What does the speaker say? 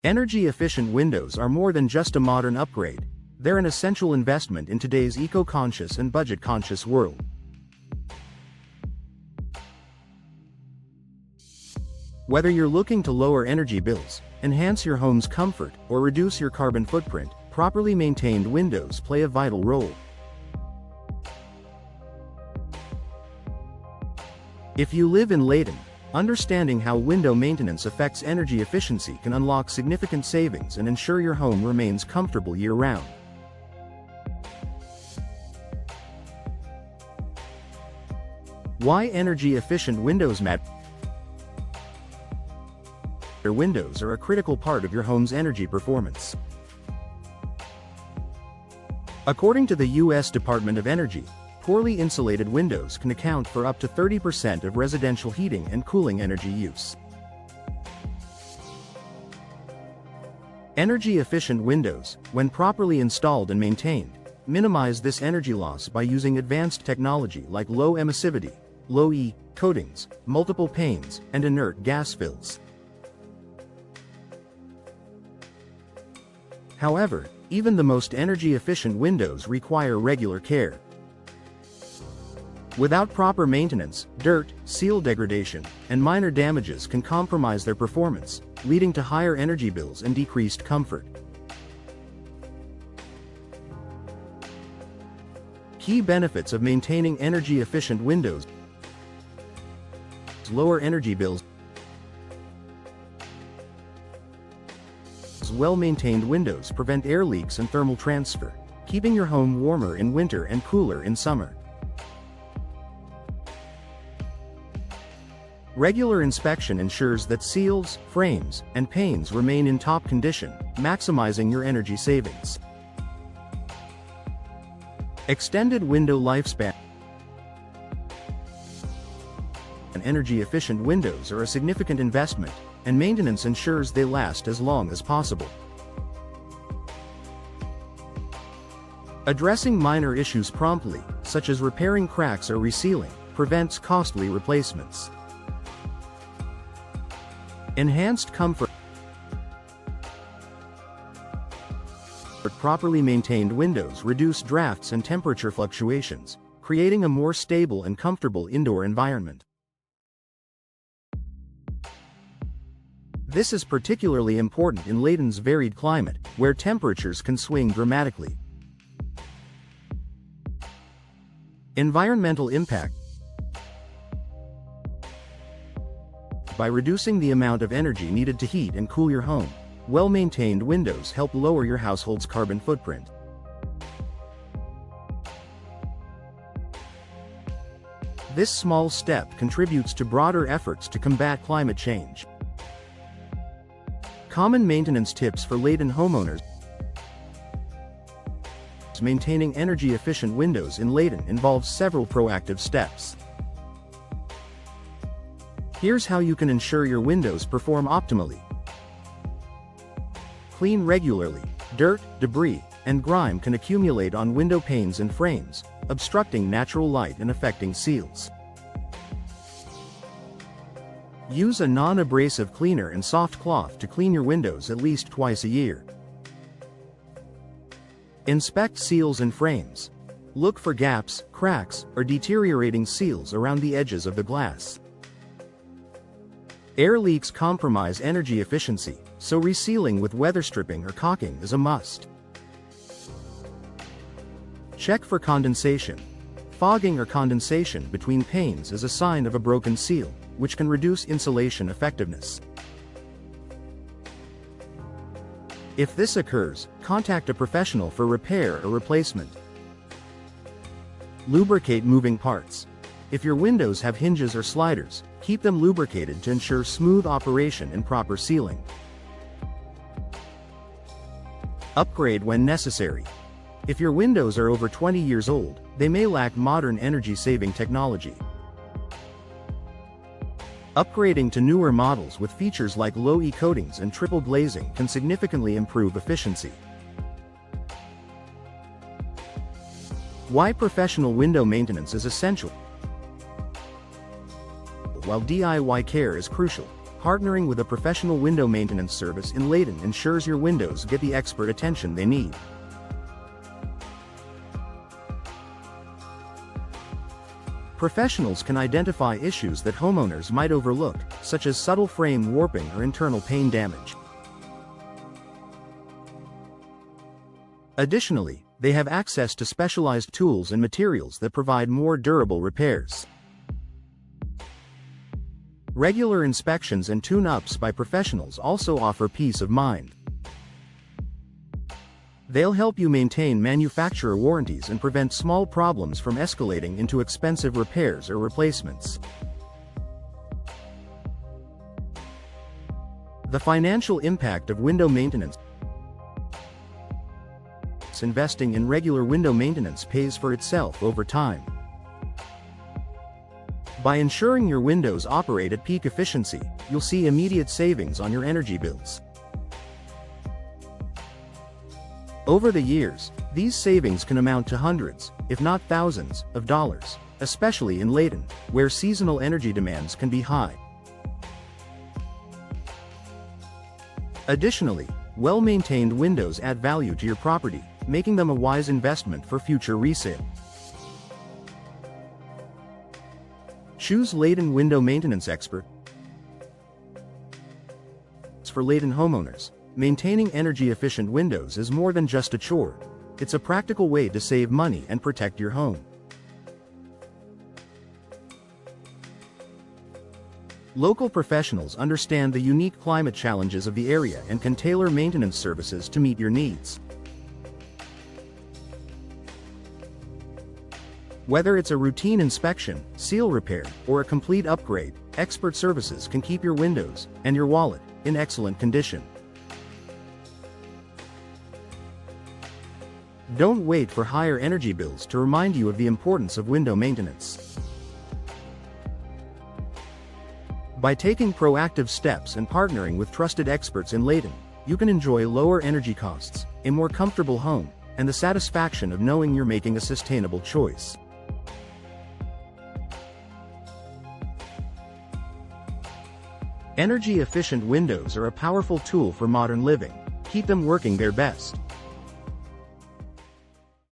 Energy-efficient windows are more than just a modern upgrade. They're an essential investment in today's eco-conscious and budget-conscious world. Whether you're looking to lower energy bills, enhance your home's comfort, or reduce your carbon footprint, properly maintained windows play a vital role. If you live in Layton, understanding how window maintenance affects energy efficiency can unlock significant savings and ensure your home remains comfortable year-round. Why energy-efficient windows matter? Windows are a critical part of your home's energy performance. According to the U.S. Department of Energy, poorly insulated windows can account for up to 30% of residential heating and cooling energy use. Energy-efficient windows, when properly installed and maintained, minimize this energy loss by using advanced technology like low emissivity, low E coatings, multiple panes, and inert gas fills. However, even the most energy-efficient windows require regular care. Without proper maintenance, dirt, seal degradation, and minor damages can compromise their performance, leading to higher energy bills and decreased comfort. Key benefits of maintaining energy-efficient windows: lower energy bills. Well-maintained windows prevent air leaks and thermal transfer, keeping your home warmer in winter and cooler in summer. Regular inspection ensures that seals, frames, and panes remain in top condition, maximizing your energy savings. Extended window lifespan. Energy-efficient windows are a significant investment, and maintenance ensures they last as long as possible. Addressing minor issues promptly, such as repairing cracks or resealing, prevents costly replacements. Enhanced comfort. Properly maintained windows reduce drafts and temperature fluctuations, creating a more stable and comfortable indoor environment. This is particularly important in Layton's varied climate, where temperatures can swing dramatically. Environmental impact. By reducing the amount of energy needed to heat and cool your home, well-maintained windows help lower your household's carbon footprint. This small step contributes to broader efforts to combat climate change. Common maintenance tips for Layton homeowners. Maintaining energy-efficient windows in Layton involves several proactive steps. Here's how you can ensure your windows perform optimally. Clean regularly. Dirt, debris, and grime can accumulate on window panes and frames, obstructing natural light and affecting seals. Use a non-abrasive cleaner and soft cloth to clean your windows at least twice a year. Inspect seals and frames. Look for gaps, cracks, or deteriorating seals around the edges of the glass. Air leaks compromise energy efficiency, so resealing with weather stripping or caulking is a must. Check for condensation. Fogging or condensation between panes is a sign of a broken seal, which can reduce insulation effectiveness. If this occurs, contact a professional for repair or replacement. Lubricate moving parts. If your windows have hinges or sliders, keep them lubricated to ensure smooth operation and proper sealing. Upgrade when necessary. If your windows are over 20 years old, they may lack modern energy-saving technology. Upgrading to newer models with features like low E coatings and triple glazing can significantly improve efficiency. Why professional window maintenance is essential. While DIY care is crucial, partnering with a professional window maintenance service in Layton ensures your windows get the expert attention they need. Professionals can identify issues that homeowners might overlook, such as subtle frame warping or internal pane damage. Additionally, they have access to specialized tools and materials that provide more durable repairs. Regular inspections and tune-ups by professionals also offer peace of mind. They'll help you maintain manufacturer warranties and prevent small problems from escalating into expensive repairs or replacements. The financial impact of window maintenance. Investing in regular window maintenance pays for itself over time. By ensuring your windows operate at peak efficiency, you'll see immediate savings on your energy bills. Over the years, these savings can amount to hundreds, if not thousands, of dollars, especially in Layton, where seasonal energy demands can be high. Additionally, well-maintained windows add value to your property, making them a wise investment for future resale. Choose Layton Window Maintenance Expert. For Layton homeowners, maintaining energy-efficient windows is more than just a chore. It's a practical way to save money and protect your home. Local professionals understand the unique climate challenges of the area and can tailor maintenance services to meet your needs. Whether it's a routine inspection, seal repair, or a complete upgrade, expert services can keep your windows and your wallet in excellent condition. Don't wait for higher energy bills to remind you of the importance of window maintenance. By taking proactive steps and partnering with trusted experts in Layton, you can enjoy lower energy costs, a more comfortable home, and the satisfaction of knowing you're making a sustainable choice. Energy-efficient windows are a powerful tool for modern living. Keep them working their best.